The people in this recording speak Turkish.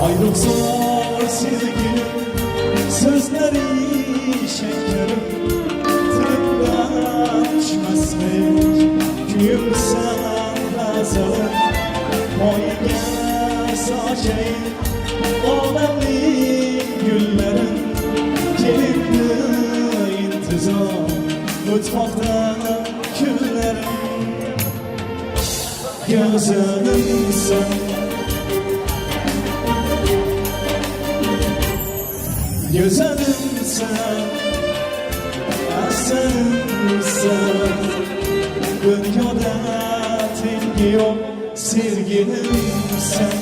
Ayrılık zor sevgilim, sözleri şekerim, tırıktan düşmez pek, güyüm sen hazır. Boyunca saçayım, olamli güllerin, gelipli intizam, mutfakta küllerim. Gözlerim sen, güzelim sen, eserim sen. Bir kadet ilgi yok, sevgilim sen.